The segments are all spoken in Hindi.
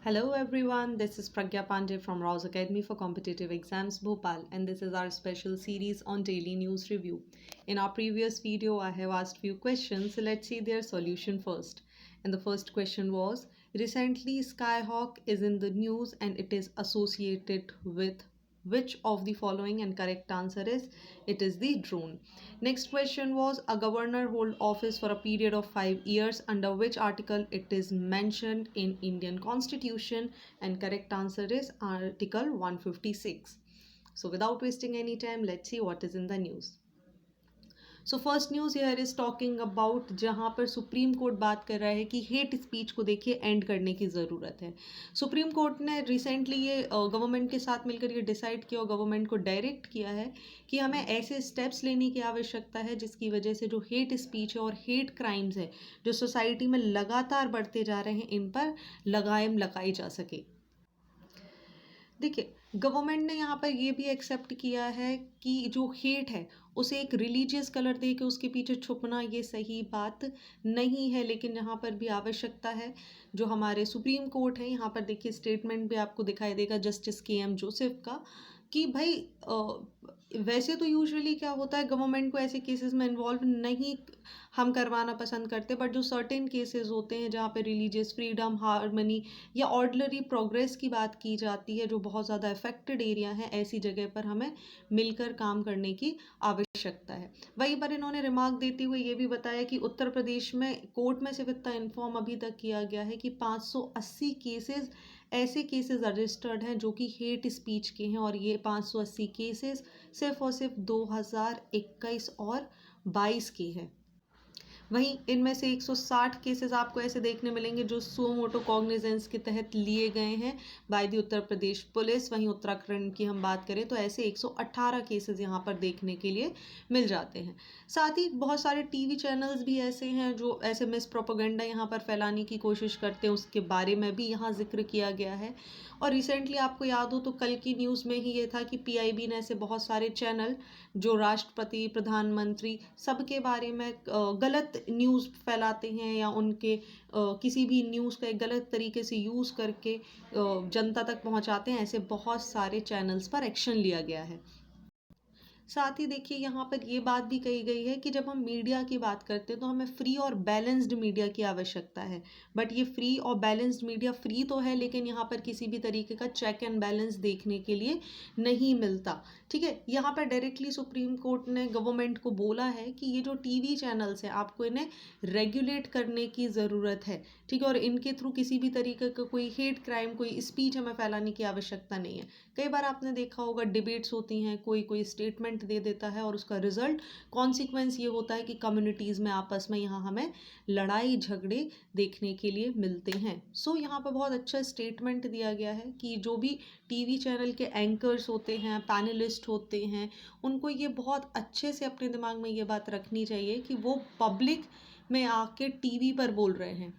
Hello everyone, this is Pragya Pandey from Rouse Academy for Competitive Exams Bhopal, and this is our special series on daily news review. In our previous video, I have asked few questions, so let's see their solution first. And the first question was, recently Skyhawk is in the news and it is associated with which of the following, and correct answer is it is the drone. Next question was, a governor hold office for a period of 5 years, under which article it is mentioned in Indian Constitution, and correct answer is article 156. So without wasting any time, let's see what is in the news. So first news here is talking about, जहाँ पर सुप्रीम कोर्ट बात कर रहा है कि हेट स्पीच को देखिए एंड करने की ज़रूरत है. सुप्रीम कोर्ट ने रिसेंटली ये गवर्नमेंट के साथ मिलकर ये डिसाइड किया और गवर्नमेंट को डायरेक्ट किया है कि हमें ऐसे स्टेप्स लेने की आवश्यकता है जिसकी वजह से जो हेट स्पीच है और हेट क्राइम्स है जो सोसाइटी में लगातार बढ़ते जा रहे हैं, इन पर लगाम लगाई जा सके. देखिए, गवर्नमेंट ने यहाँ पर ये भी एक्सेप्ट किया है कि जो हेट है उसे एक रिलीजियस कलर दे के उसके पीछे छुपना ये सही बात नहीं है, लेकिन यहाँ पर भी आवश्यकता है. जो हमारे सुप्रीम कोर्ट है, यहाँ पर देखिए स्टेटमेंट भी आपको दिखाई देगा जस्टिस KM जोसेफ का, कि भाई वैसे तो यूजुअली क्या होता है, गवर्नमेंट को ऐसे केसेस में इन्वॉल्व नहीं हम करवाना पसंद करते, बट जो सर्टेन केसेस होते हैं जहाँ पे रिलीजियस फ्रीडम, हार्मनी या ऑर्डनरी प्रोग्रेस की बात की जाती है, जो बहुत ज़्यादा अफेक्टेड एरिया है, ऐसी जगह पर हमें मिलकर काम करने की आवश्यकता है. वहीं पर इन्होंने रिमार्क देते हुए ये भी बताया कि उत्तर प्रदेश में कोर्ट में सिर्फ इतना इन्फॉर्म अभी तक किया गया है कि 580 केसेस ऐसे केसेस रजिस्टर्ड हैं जो कि हेट स्पीच के हैं, और ये 580 केसेस सिर्फ और सिर्फ 2021 और 22 के हैं. वहीं इनमें से 160 केसेस आपको ऐसे देखने मिलेंगे जो सो मोटो कॉग्निजेंस के तहत लिए गए हैं by the Uttar Pradesh police. वहीं उत्तराखंड की हम बात करें तो ऐसे 118 केसेस यहाँ पर देखने के लिए मिल जाते हैं. साथ ही बहुत सारे टीवी चैनल्स भी ऐसे हैं जो ऐसे मिस प्रोपेगेंडा यहाँ पर फैलाने की कोशिश करते हैं, उसके बारे में भी यहाँ जिक्र किया गया है. और रिसेंटली आपको याद हो तो कल की न्यूज़ में ही ये था कि PIB ने ऐसे बहुत सारे चैनल जो राष्ट्रपति, प्रधानमंत्री सबके बारे में गलत न्यूज़ फैलाते हैं या उनके किसी भी न्यूज़ का एक गलत तरीके से यूज़ करके जनता तक पहुंचाते हैं, ऐसे बहुत सारे चैनल्स पर एक्शन लिया गया है. साथ ही देखिए यहाँ पर ये बात भी कही गई है कि जब हम मीडिया की बात करते हैं तो हमें फ्री और बैलेंस्ड मीडिया की आवश्यकता है. बट ये फ्री और बैलेंस्ड मीडिया फ्री तो है, लेकिन यहाँ पर किसी भी तरीके का चेक एंड बैलेंस देखने के लिए नहीं मिलता. ठीक है, यहाँ पर डायरेक्टली सुप्रीम कोर्ट ने गवर्नमेंट को बोला है कि ये जो TV चैनल्स हैं आपको इन्हें रेगुलेट करने की ज़रूरत है. ठीक है, और इनके थ्रू किसी भी तरीके का कोई हेट क्राइम, कोई स्पीच हमें फैलाने की आवश्यकता नहीं है. कई बार आपने देखा होगा डिबेट्स होती हैं, कोई कोई स्टेटमेंट दे देता है और उसका रिजल्ट कॉन्सिक्वेंस ये होता है कि कम्युनिटीज़ में आपस में यहाँ हमें लड़ाई झगड़े देखने के लिए मिलते हैं. सो यहाँ पर बहुत अच्छा स्टेटमेंट दिया गया है कि जो भी TV चैनल के एंकर्स होते हैं, पैनलिस्ट होते हैं, उनको ये बहुत अच्छे से अपने दिमाग में ये बात रखनी चाहिए कि वो पब्लिक में आके TV पर बोल रहे हैं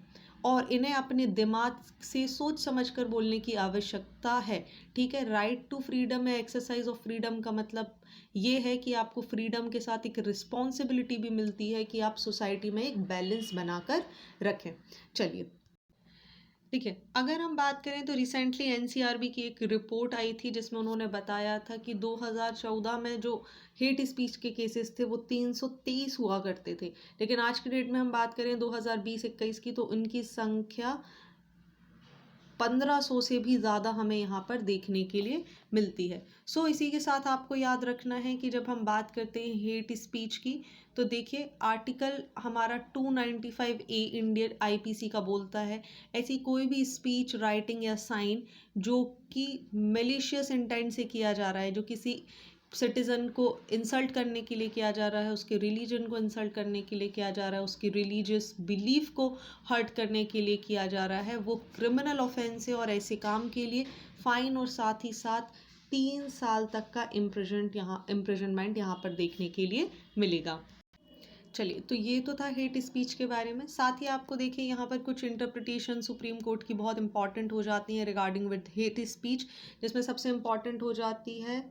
और इन्हें अपने दिमाग से सोच समझकर बोलने की आवश्यकता है. ठीक है, राइट टू फ्रीडम है, एक्सरसाइज ऑफ फ्रीडम का मतलब ये है कि आपको फ्रीडम के साथ एक रिस्पॉन्सिबिलिटी भी मिलती है कि आप सोसाइटी में एक बैलेंस बनाकर रखें. चलिए, ठीक है, अगर हम बात करें तो रिसेंटली NCRB की एक रिपोर्ट आई थी जिसमें उन्होंने बताया था कि 2014 में जो हेट स्पीच के केसेस थे वो 323 हुआ करते थे, लेकिन आज की डेट में हम बात करें 2020-21 की तो उनकी संख्या 1500 से भी ज़्यादा हमें यहाँ पर देखने के लिए मिलती है. सो इसी के साथ आपको याद रखना है कि जब हम बात करते हैं हेट स्पीच की तो देखिए आर्टिकल हमारा 295A इंडियन IPC का बोलता है, ऐसी कोई भी स्पीच, राइटिंग या साइन जो कि मेलिशियस इंटेंट से किया जा रहा है, जो किसी सिटीज़न को इंसल्ट करने के लिए किया जा रहा है, उसके रिलीजन को इंसल्ट करने के लिए किया जा रहा है, उसकी रिलीजियस बिलीफ को हर्ट करने के लिए किया जा रहा है, वो क्रिमिनल ऑफेंस है और ऐसे काम के लिए फ़ाइन और साथ ही साथ 3 साल तक का इम्प्रिजनमेंट यहाँ पर देखने के लिए मिलेगा. चलिए, तो ये तो था हेट स्पीच के बारे में. साथ ही आपको देखिए यहाँ पर कुछ इंटरप्रिटेशन सुप्रीम कोर्ट की बहुत इंपॉर्टेंट हो जाती हैं रिगार्डिंग विद हेट स्पीच, जिसमें सबसे इम्पॉर्टेंट हो जाती है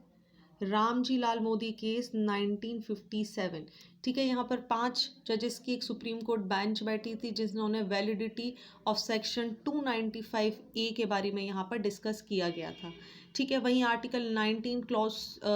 रामजी लाल मोदी केस 1957. ठीक है, यहाँ पर 5 जजेस की एक सुप्रीम कोर्ट बेंच बैठी थी जिन्होंने वैलिडिटी ऑफ सेक्शन 295A के बारे में यहाँ पर डिस्कस किया गया था। ठीक है, वहीं आर्टिकल 19 क्लॉज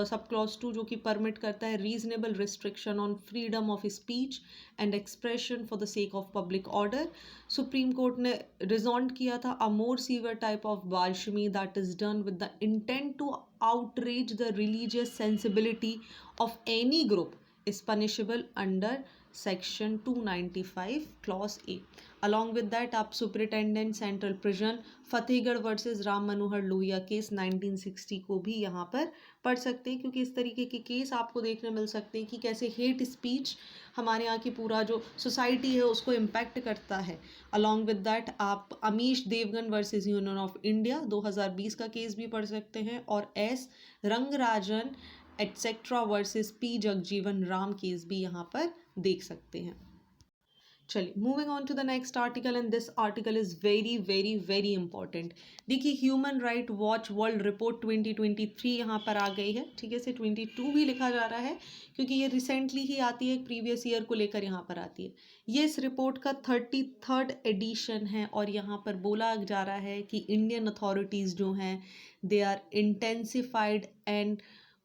सब क्लॉज 2 जो कि परमिट करता है reasonable restriction on freedom of speech and expression for the sake of public order. Supreme Court ने रिजॉन्ड किया था a more severe type of blasphemy that is done with the intent to outrage the religious sensibility of any group is punishable under section 295 clause A. Along with that आप superintendent central prison Fatehgarh versus Ram Manohar Lohia case 1960 को भी यहाँ पर पढ़ सकते हैं, क्योंकि इस तरीके के केस आपको देखने मिल सकते हैं कि कैसे हेट स्पीच हमारे यहाँ की पूरा जो सोसाइटी है उसको इम्पैक्ट करता है। अलॉन्ग विद दैट आप Amish Devgan versus Union of India 2020 का केस भी पढ़ सकते हैं, और S Rangarajan etcetera versus P Jagjivan Ram case भी यहाँ पर देख सकते हैं। चलिए moving on to the next article, and this article is very very very important. देखिए human right watch world report 2023 यहाँ पर आ गई है। ठीक है, इसे 22 भी लिखा जा रहा है क्योंकि ये रिसेंटली ही आती है, प्रीवियस ईयर को लेकर यहाँ पर आती है। ये इस रिपोर्ट का 33rd एडिशन है और यहाँ पर बोला जा रहा है कि इंडियन अथॉरिटीज़ जो हैं they are intensified and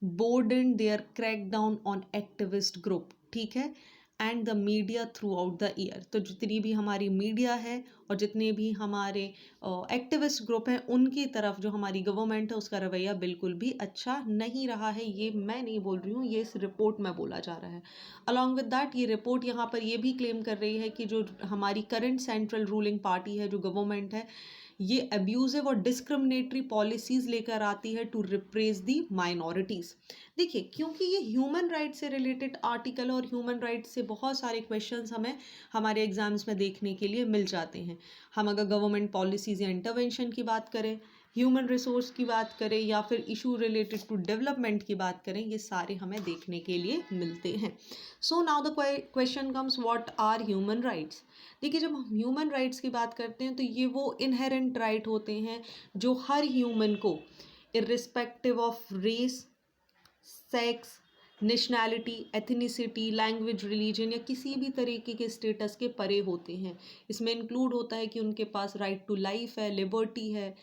broadened their crackdown on activist group. ठीक है, and the media throughout the year. तो जितनी भी हमारी मीडिया है और जितने भी हमारे एक्टिविस्ट ग्रुप हैं उनकी तरफ जो हमारी गवर्नमेंट है उसका रवैया बिल्कुल भी अच्छा नहीं रहा है। ये मैं नहीं बोल रही हूँ, ये इस रिपोर्ट में बोला जा रहा है। अलॉन्ग विद दैट ये रिपोर्ट यहाँ पर ये भी क्लेम कर रही है कि जो हमारी करंट सेंट्रल रूलिंग पार्टी है, जो गवर्नमेंट है, ये अब्यूजिव और डिस्क्रिमिनेटरी पॉलिसीज़ लेकर आती है टू रिप्रेस दी माइनॉरिटीज़। देखिए, क्योंकि ये ह्यूमन राइट से रिलेटेड आर्टिकल और ह्यूमन राइट से बहुत सारे क्वेश्चंस हमें हमारे एग्जाम्स में देखने के लिए मिल जाते हैं। हम अगर गवर्नमेंट पॉलिसीज़ या इंटरवेंशन की बात करें, ह्यूमन रिसोर्स की बात करें या फिर इशू रिलेटेड टू डेवलपमेंट की बात करें, ये सारे हमें देखने के लिए मिलते हैं। So now the question comes, what are human rights. देखिए, जब हम ह्यूमन राइट्स की बात करते हैं तो ये वो इनहेरेंट राइट होते हैं जो हर ह्यूमन को irrespective of race, sex, nationality, ethnicity, language, religion या किसी भी तरीके के स्टेटस के परे होते हैं। इसमें इंक्लूड होता है कि उनके पास राइट टू लाइफ है, लिबर्टी है,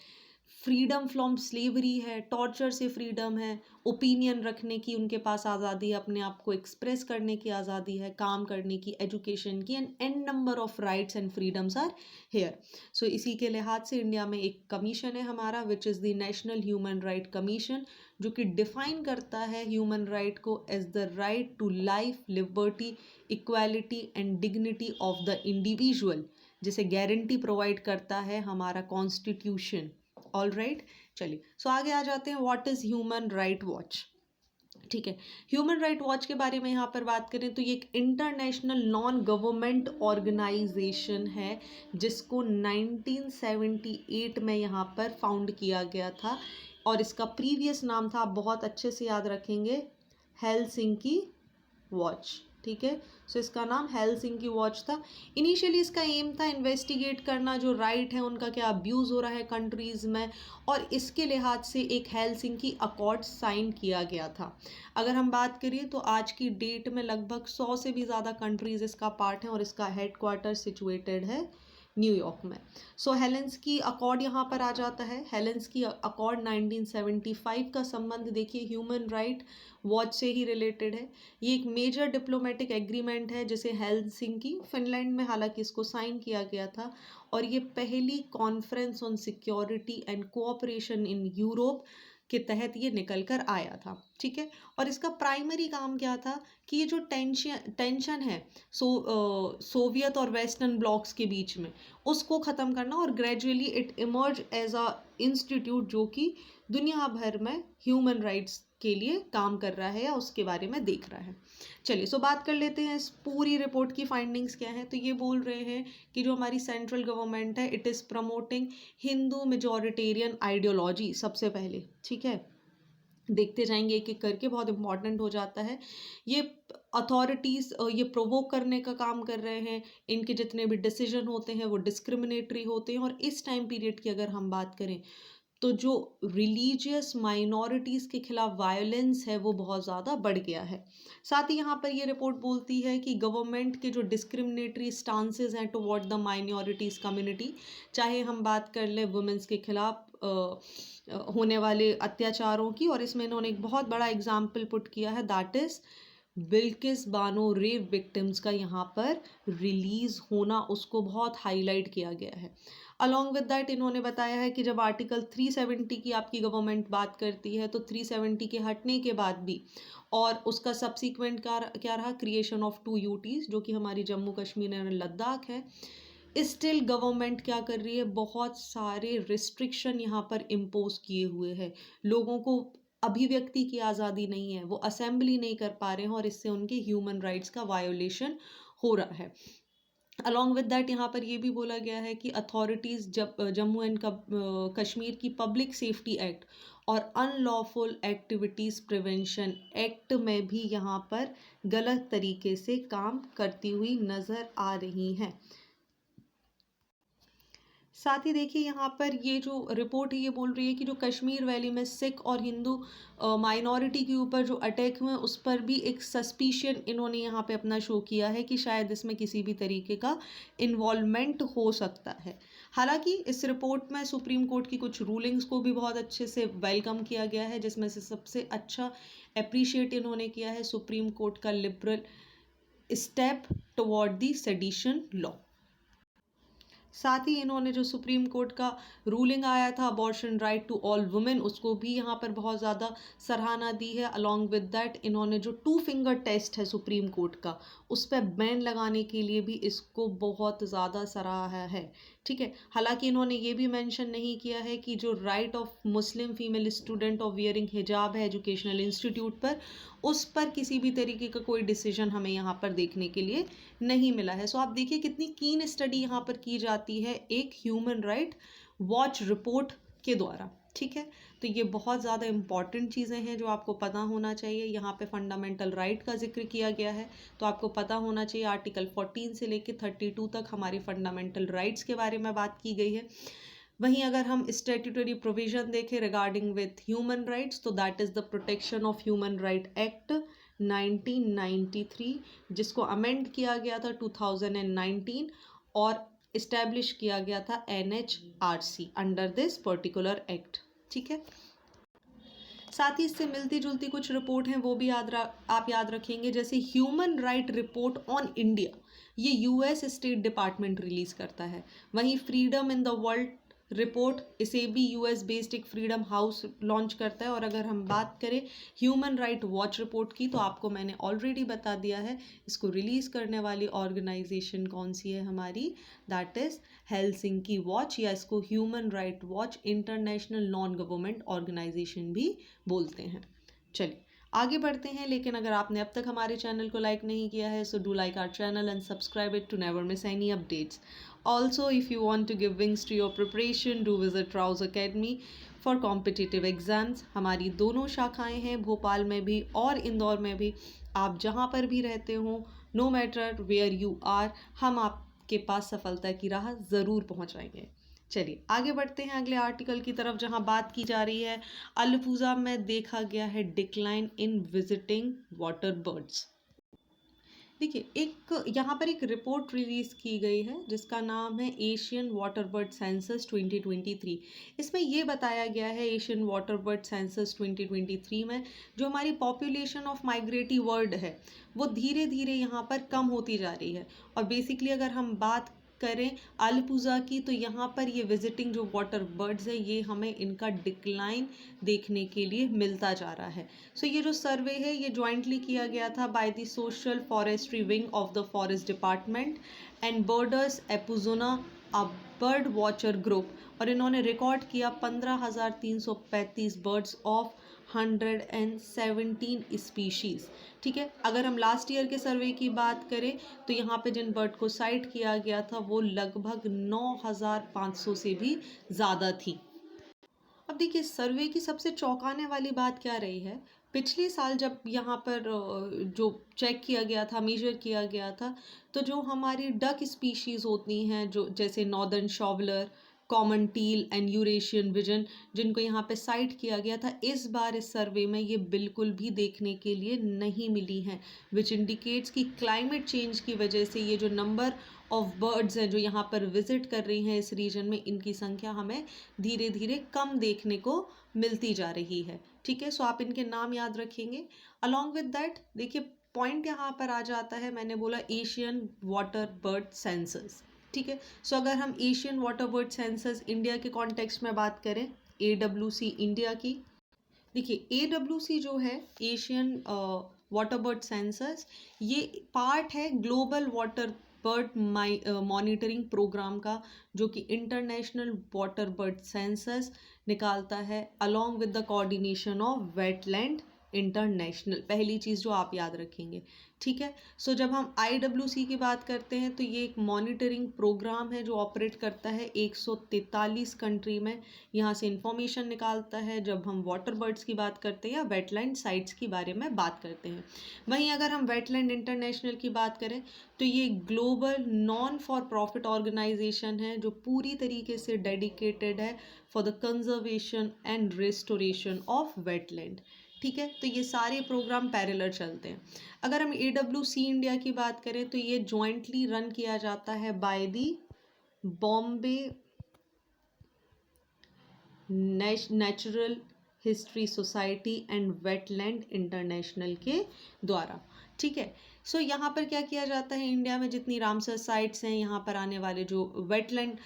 फ्रीडम फ्रॉम स्लेवरी है, टॉर्चर से फ्रीडम है, ओपिनियन रखने की उनके पास आज़ादी है, अपने आप को एक्सप्रेस करने की आज़ादी है, काम करने की, एजुकेशन की, and number of rights and freedoms are here. So इसी के लिहाज से इंडिया में एक कमीशन है हमारा which is the national human right commission, जो कि डिफाइन करता है ह्यूमन राइट को as the right to life, liberty, equality and dignity of the individual, जिसे गारंटी प्रोवाइड करता है हमारा कॉन्स्टिट्यूशन। ऑल राइट, चलिए सो आगे आ जाते हैं। What is human right watch. ठीक है, ह्यूमन राइट वॉच के बारे में यहाँ पर बात करें तो ये एक इंटरनेशनल नॉन गवर्नमेंट ऑर्गेनाइजेशन है जिसको 1978 में यहाँ पर फाउंड किया गया था, और इसका प्रीवियस नाम था, आप बहुत अच्छे से याद रखेंगे, हेलसिंकी वॉच। ठीक है, सो इसका नाम हेलसिंकी वॉच था। इनिशियली इसका एम था इन्वेस्टिगेट करना जो राइट है उनका क्या अब्यूज़ हो रहा है कंट्रीज़ में, और इसके लिहाज से एक हेलसिंकी अकॉर्ड साइन किया गया था। अगर हम बात करें तो आज की डेट में लगभग 100 से भी ज़्यादा कंट्रीज़ इसका पार्ट हैं और इसका हेडक्वार्टर सिचुएटेड है न्यूयॉर्क में। सो हेलेंस्की अकॉर्ड यहाँ पर आ जाता है। हेलेंस्की अकॉर्ड 1975 का संबंध देखिए ह्यूमन राइट वॉच से ही रिलेटेड है। ये एक मेजर डिप्लोमेटिक एग्रीमेंट है जिसे हेलसिंकी फिनलैंड में हालांकि इसको साइन किया गया था, और ये पहली conference on security and cooperation in Europe के तहत ये निकल कर आया था। ठीक है, और इसका प्राइमरी काम क्या था कि ये जो टेंशन है सोवियत और वेस्टर्न ब्लॉक्स के बीच में उसको ख़त्म करना, और gradually it emerge as a institute जो कि दुनिया भर में ह्यूमन राइट्स के लिए काम कर रहा है या उसके बारे में देख रहा है। चलिए सो बात कर लेते हैं इस पूरी रिपोर्ट की फाइंडिंग्स क्या हैं। तो ये बोल रहे हैं कि जो हमारी सेंट्रल गवर्नमेंट है it is promoting Hindu majoritarian ideology सबसे पहले। ठीक है, देखते जाएंगे एक एक करके, बहुत इंपॉर्टेंट हो जाता है। ये अथॉरिटीज़ ये प्रोवोक करने का काम कर रहे हैं, इनके जितने भी डिसीजन होते हैं वो डिस्क्रिमिनेटरी होते हैं, और इस टाइम पीरियड की अगर हम बात करें तो जो रिलीजियस माइनॉरिटीज़ के खिलाफ वायलेंस है वो बहुत ज़्यादा बढ़ गया है। साथ ही यहाँ पर ये रिपोर्ट बोलती है कि गवर्नमेंट के जो डिस्क्रिमिनेटरी स्टांसेस हैं टुवर्ड द माइनॉरिटीज़ कम्युनिटी, चाहे हम बात कर लें वुमेंस के खिलाफ होने वाले अत्याचारों की, और इसमें इन्होंने एक बहुत बड़ा एग्जाम्पल पुट किया है, that is Bilkis Bano rape victims का यहाँ पर रिलीज होना, उसको बहुत हाईलाइट किया गया है। अलॉन्ग विद दैट इन्होंने बताया है कि जब आर्टिकल 370 की आपकी गवर्नमेंट बात करती है तो 370 के हटने के बाद भी, और उसका सब्सिक्वेंट क्या रहा, क्रिएशन ऑफ 2 यूटीज जो कि हमारी जम्मू कश्मीर और लद्दाख है, स्टिल गवर्नमेंट क्या कर रही है, बहुत सारे रिस्ट्रिक्शन यहाँ पर इम्पोज किए हुए हैं। लोगों को अभिव्यक्ति की आज़ादी नहीं है, वो असेंबली नहीं कर पा रहे हैं, और इससे उनके ह्यूमन राइट्स का वायोलेशन हो रहा है। अलॉन्ग विद दैट यहाँ पर ये भी बोला गया है कि अथॉरिटीज़ जब जम्मू एंड कश्मीर की पब्लिक सेफ्टी एक्ट और अनलॉफुल एक्टिविटीज़ प्रिवेंशन एक्ट में भी यहाँ पर गलत तरीके से काम करती हुई नज़र आ रही हैं। साथ ही देखिए यहाँ पर ये जो रिपोर्ट है ये बोल रही है कि जो कश्मीर वैली में सिख और हिंदू माइनॉरिटी के ऊपर जो अटैक हुए उस पर भी एक सस्पिशन इन्होंने यहाँ पे अपना शो किया है कि शायद इसमें किसी भी तरीके का इन्वॉल्वमेंट हो सकता है। हालांकि इस रिपोर्ट में सुप्रीम कोर्ट की कुछ रूलिंग्स को भी बहुत अच्छे से वेलकम किया गया है, जिसमें से सबसे अच्छा अप्रिशिएट इन्होंने किया है सुप्रीम कोर्ट का liberal step toward the sedition law. साथ ही इन्होंने जो सुप्रीम कोर्ट का रूलिंग आया था abortion right to all women, उसको भी यहाँ पर बहुत ज़्यादा सराहना दी है। अलॉन्ग विद दैट इन्होंने जो 2 फिंगर टेस्ट है सुप्रीम कोर्ट का, उस पर बैन लगाने के लिए भी इसको बहुत ज़्यादा सराहा है। ठीक है, हालांकि इन्होंने ये भी मेंशन नहीं किया है कि जो right of Muslim female student of wearing हिजाब है एजुकेशनल इंस्टीट्यूट पर, उस पर किसी भी तरीके का कोई डिसीजन हमें यहाँ पर देखने के लिए नहीं मिला है। सो आप देखिए कितनी कीन स्टडी यहाँ पर की जाती है एक ह्यूमन राइट वॉच रिपोर्ट के द्वारा। ठीक है, तो ये बहुत ज़्यादा इंपॉर्टेंट चीज़ें हैं जो आपको पता होना चाहिए। यहाँ पे फंडामेंटल राइट का जिक्र किया गया है, तो आपको पता होना चाहिए आर्टिकल 14 से लेकर 32 तक हमारे फंडामेंटल राइट्स के बारे में बात की गई है। वहीं अगर हम स्टैट्यूटरी प्रोविजन देखें रिगार्डिंग विथ ह्यूमन राइट्स, तो that is the protection of human right act 1993, जिसको अमेंड किया गया था 2019 और इस्टेब्लिश किया गया था NHRC under this particular act. ठीक है, साथ ही इससे मिलती जुलती कुछ रिपोर्ट हैं वो भी आप याद रखेंगे, जैसे human right report on India, ये US स्टेट डिपार्टमेंट रिलीज़ करता है। वहीं freedom in the world report, इसे भी US बेस्ड एक फ्रीडम हाउस लॉन्च करता है। और अगर हम बात करें ह्यूमन राइट वॉच रिपोर्ट की, तो आपको मैंने ऑलरेडी बता दिया है इसको रिलीज़ करने वाली ऑर्गेनाइजेशन कौन सी है हमारी, दैट इज़ हेलसिंकी वॉच, या इसको human right watch international non government organisation भी बोलते हैं। चलिए आगे बढ़ते हैं, लेकिन अगर आपने अब तक हमारे चैनल को लाइक नहीं किया है, so do like our channel and subscribe it to never miss any updates. Also, if you want to give wings to your preparation, do visit Rouse Academy for competitive exams। हमारी दोनों शाखाएं हैं, भोपाल में भी और इंदौर में भी। आप जहां पर भी रहते हो, no matter where you are, हम आपके पास सफलता की राह ज़रूर पहुंचाएंगे। चलिए आगे बढ़ते हैं अगले आर्टिकल की तरफ, जहां बात की जा रही है अल-फूज़ा में देखा गया है decline in visiting water birds. देखिए एक यहाँ पर एक रिपोर्ट रिलीज़ की गई है जिसका नाम है एशियन वाटर बर्ड सेंसस 2023। इसमें ये बताया गया है एशियन वाटर बर्ड सेंसस 2023 में जो हमारी पॉपुलेशन ऑफ माइग्रेटरी बर्ड है वो धीरे धीरे यहाँ पर कम होती जा रही है। और बेसिकली अगर हम बात करें अल-फूज़ा की, तो यहाँ पर ये विजिटिंग जो वाटर बर्ड्स है ये हमें इनका डिक्लाइन देखने के लिए मिलता जा रहा है। सो ये जो सर्वे है ये जॉइंटली किया गया था by the social forestry wing of the forest department and birders एपुजोना अ बर्ड वॉचर ग्रुप, और इन्होंने रिकॉर्ड किया 15,335 बर्ड्स ऑफ 117 स्पीशीज़। ठीक है, अगर हम लास्ट ईयर के सर्वे की बात करें तो यहाँ पे जिन बर्ड को साइट किया गया था वो लगभग 9,500 से भी ज़्यादा थी। अब देखिए सर्वे की सबसे चौंकाने वाली बात क्या रही है, पिछले साल जब यहाँ पर जो चेक किया गया था, मेजर किया गया था, तो जो हमारी डक स्पीशीज़ होती हैं जो जैसे northern शॉवलर, common teal and Eurasian vision, जिनको यहाँ पे साइट किया गया था, इस बार इस सर्वे में ये बिल्कुल भी देखने के लिए नहीं मिली हैं, विच इंडिकेट्स कि क्लाइमेट चेंज की वजह से ये जो नंबर ऑफ बर्ड्स हैं जो यहाँ पर विजिट कर रही हैं इस रीजन में, इनकी संख्या हमें धीरे धीरे कम देखने को मिलती जा रही है। ठीक है, सो आप इनके नाम याद रखेंगे। अलॉन्ग विद दैट देखिए पॉइंट यहाँ पर आ जाता है, मैंने बोला एशियन वाटर बर्ड सेंसस। ठीक है, सो अगर हम Asian water bird census India के कॉन्टेक्स्ट में बात करें, AWC इंडिया की, देखिए AWC जो है एशियन वाटर बर्ड सेंसस, ये पार्ट है global water bird monitoring programme का, जो कि इंटरनेशनल वाटर बर्ड सेंसस निकालता है along with the coordination of wetland international. पहली चीज़ जो आप याद रखेंगे। ठीक है, सो जब हम IWC की बात करते हैं तो ये एक मॉनिटरिंग प्रोग्राम है जो ऑपरेट करता है 143 कंट्री में, यहाँ से इंफॉर्मेशन निकालता है जब हम वाटर बर्ड्स की बात करते हैं या वेटलैंड साइट्स के बारे में बात करते हैं। वहीं अगर हम वेटलैंड इंटरनेशनल की बात करें तो ये global non for profit organisation है जो पूरी तरीके से डेडिकेटेड है for the conservation and restoration of wetland. ठीक है, तो ये सारे प्रोग्राम पैरेलल चलते हैं। अगर हम AWC इंडिया की बात करें तो ये जॉइंटली रन किया जाता है by the Bombay natural history society and wetland international के द्वारा। ठीक है, सो यहाँ पर क्या किया जाता है, इंडिया में जितनी रामसर साइट्स हैं, यहाँ पर आने वाले जो वेटलैंड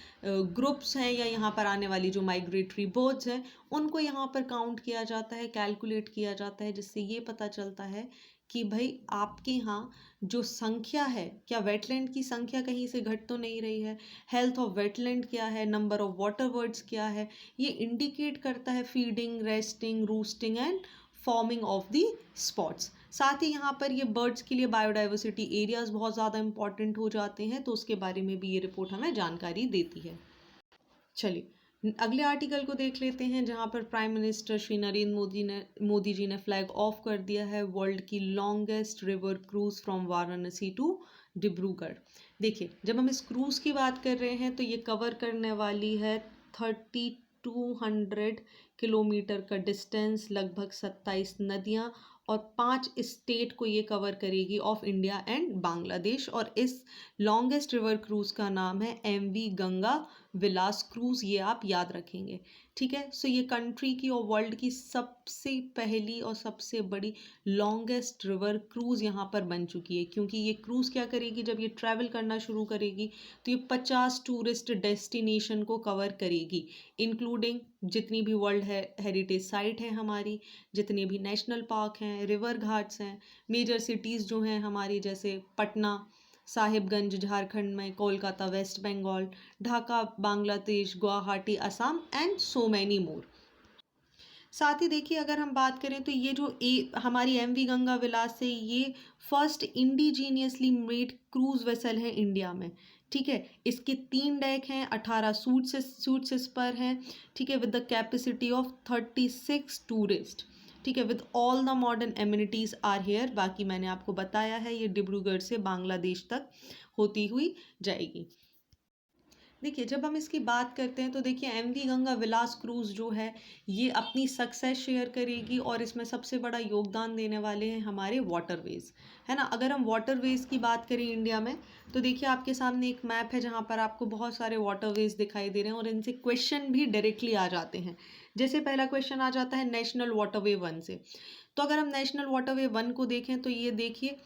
ग्रुप्स हैं या यहाँ पर आने वाली जो माइग्रेटरी बर्ड्स हैं, उनको यहाँ पर काउंट किया जाता है, कैलकुलेट किया जाता है, जिससे ये पता चलता है कि भाई आपके यहाँ जो संख्या है, क्या वेटलैंड की संख्या कहीं से घट तो नहीं रही है, हेल्थ ऑफ वेटलैंड क्या है, नंबर ऑफ वाटर बर्ड्स क्या है, ये इंडिकेट करता है feeding, resting, रूस्टिंग and forming of the spots. साथ ही यहाँ पर ये बर्ड्स के लिए बायोडाइवर्सिटी एरियाज बहुत ज़्यादा इंपॉर्टेंट हो जाते हैं, तो उसके बारे में भी ये रिपोर्ट हमें जानकारी देती है। चलिए अगले आर्टिकल को देख लेते हैं, जहाँ पर प्राइम मिनिस्टर श्री नरेंद्र मोदी जी ने फ्लैग ऑफ कर दिया है वर्ल्ड की longest river cruise from Varanasi to Dibrugarh. देखिए जब हम इस क्रूज की बात कर रहे हैं तो ये कवर करने वाली है 3200 किलोमीटर का डिस्टेंस, लगभग 27 नदियाँ और 5 स्टेट को ये कवर करेगी ऑफ इंडिया एंड बांग्लादेश। और इस लॉन्गेस्ट रिवर क्रूज का नाम है MV गंगा विलास क्रूज, ये आप याद रखेंगे। ठीक है, सो ये कंट्री की और वर्ल्ड की सबसे पहली और सबसे बड़ी लॉन्गेस्ट रिवर क्रूज यहाँ पर बन चुकी है, क्योंकि ये क्रूज क्या करेगी, जब ये ट्रैवल करना शुरू करेगी तो ये 50 टूरिस्ट डेस्टिनेशन को कवर करेगी, इंक्लूडिंग जितनी भी वर्ल्ड हेरिटेज साइट है हमारी, जितने भी नेशनल पार्क हैं, रिवर घाट्स हैं, मेजर सिटीज़ जो हैं हमारी, जैसे पटना साहिबगंज झारखंड में, Kolkata West Bengal, Dhaka Bangladesh, Guwahati Assam and so many more. साथ ही देखिए अगर हम बात करें तो ये जो हमारी MV गंगा विलास है, ये first indigenously made cruise vessel है इंडिया में। ठीक है, इसके 3 डेक हैं, 18 सूट्स इस पर हैं। ठीक है, with the capacity of 36 tourist. ठीक है, with all the modern amenities are here. बाकी मैंने आपको बताया है ये डिब्रूगढ़ से बांग्लादेश तक होती हुई जाएगी। देखिए जब हम इसकी बात करते हैं तो देखिए MV गंगा विलास क्रूज़ जो है ये अपनी सक्सेस शेयर करेगी, और इसमें सबसे बड़ा योगदान देने वाले हैं हमारे वाटरवेज़, है ना। अगर हम वाटरवेज़ की बात करें इंडिया में तो देखिए आपके सामने एक मैप है जहाँ पर आपको बहुत सारे वाटरवेज़ दिखाई दे रहे हैं और इनसे क्वेश्चन भी डायरेक्टली आ जाते हैं। जैसे पहला क्वेश्चन आ जाता है नेशनल वाटरवे 1 से। तो अगर हम नेशनल वाटरवे 1 को देखें तो ये देखिए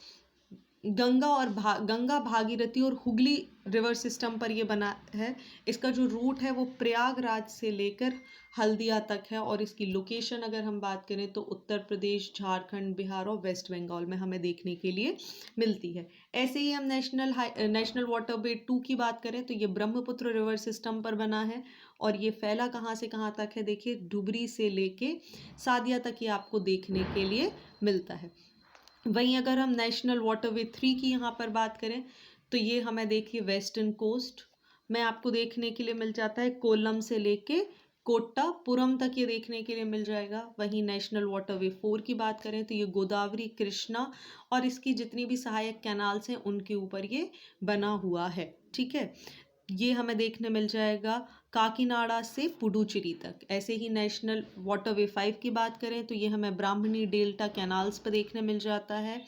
गंगा और गंगा, भागीरथी और हुगली रिवर सिस्टम पर ये बना है। इसका जो रूट है वो प्रयागराज से लेकर हल्दिया तक है, और इसकी लोकेशन अगर हम बात करें तो उत्तर प्रदेश, झारखंड, बिहार और वेस्ट बंगाल में हमें देखने के लिए मिलती है। ऐसे ही हम नेशनल वाटरवे 2 की बात करें तो ये ब्रह्मपुत्र रिवर सिस्टम पर बना है, और ये फैला कहाँ से कहाँ तक है, देखिए डुबरी से लेके सादिया तक ये आपको देखने के लिए मिलता है। वहीं अगर हम नेशनल वाटरवे 3 की यहाँ पर बात करें तो ये हमें देखिए वेस्टर्न कोस्ट में आपको देखने के लिए मिल जाता है, कोल्लम से लेके कोट्टापुरम तक ये देखने के लिए मिल जाएगा। वहीं नेशनल वाटरवे 4 की बात करें तो ये गोदावरी, कृष्णा और इसकी जितनी भी सहायक कैनाल्स हैं उनके ऊपर ये बना हुआ है। ठीक है, ये हमें देखने मिल जाएगा काकीनाडा से पुडुचेरी तक। ऐसे ही नेशनल वाटरवे 5 की बात करें तो ये हमें ब्राह्मणी डेल्टा कैनाल्स पर देखने मिल जाता है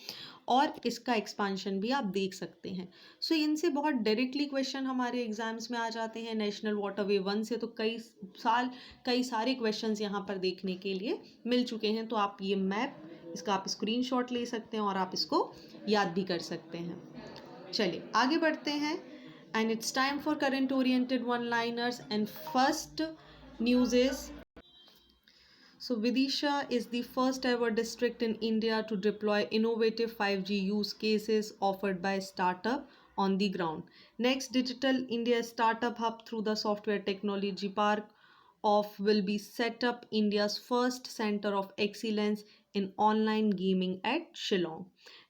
और इसका एक्सपांशन भी आप देख सकते हैं। सो इनसे बहुत डायरेक्टली क्वेश्चन हमारे एग्जाम्स में आ जाते हैं। नेशनल वाटरवे 1 से तो कई सारे क्वेश्चंस यहाँ पर देखने के लिए मिल चुके हैं। तो आप ये मैप इसका आप स्क्रीनशॉट ले सकते हैं और आप इसको याद भी कर सकते हैं। चलिए आगे बढ़ते हैं। And it's time for current oriented one liners and first news is so Vidisha is the first ever district in India to deploy innovative 5G use cases offered by startup on the ground. Next Digital India Startup Hub through the Software Technology Park of will be set up India's first center of excellence in online gaming at Shillong.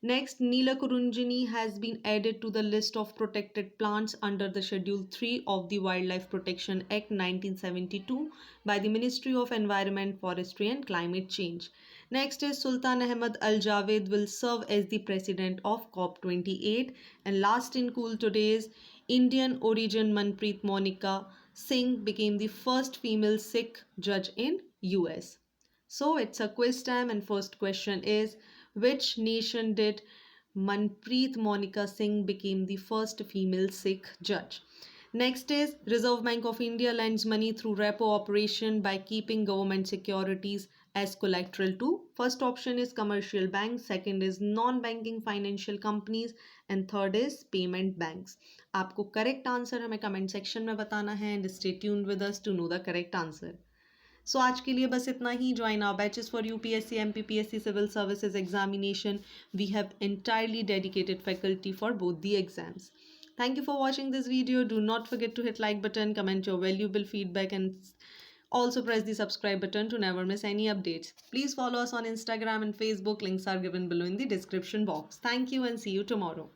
Next, Neelakurunjini has been added to the list of protected plants under the Schedule 3 of the Wildlife Protection Act 1972 by the Ministry of Environment, Forestry and Climate Change. Next is Sultan Ahmed Al Javed will serve as the president of COP28. And last in cool today's Indian origin Manpreet Monica Singh became the first female Sikh judge in US. So it's a quiz time and first question is which nation did Manpreet Monica Singh became the first female Sikh judge? Next is Reserve Bank of India lends money through repo operation by keeping government securities as collateral too. First option is commercial banks, second is non-banking financial companies and third is payment banks. आपको correct answer हमें comment section में बताना है and stay tuned with us to know the correct answer. सो आज के लिए बस इतना ही. Join our batches for UPSC MPPSC civil services examination. We have entirely dedicated faculty for both the exams. Thank you for watching this video. Do not forget to hit like button, comment your valuable feedback and also press the subscribe button to never miss any updates. Please follow us on Instagram and Facebook. Links are given below in the description box. Thank you and see you tomorrow.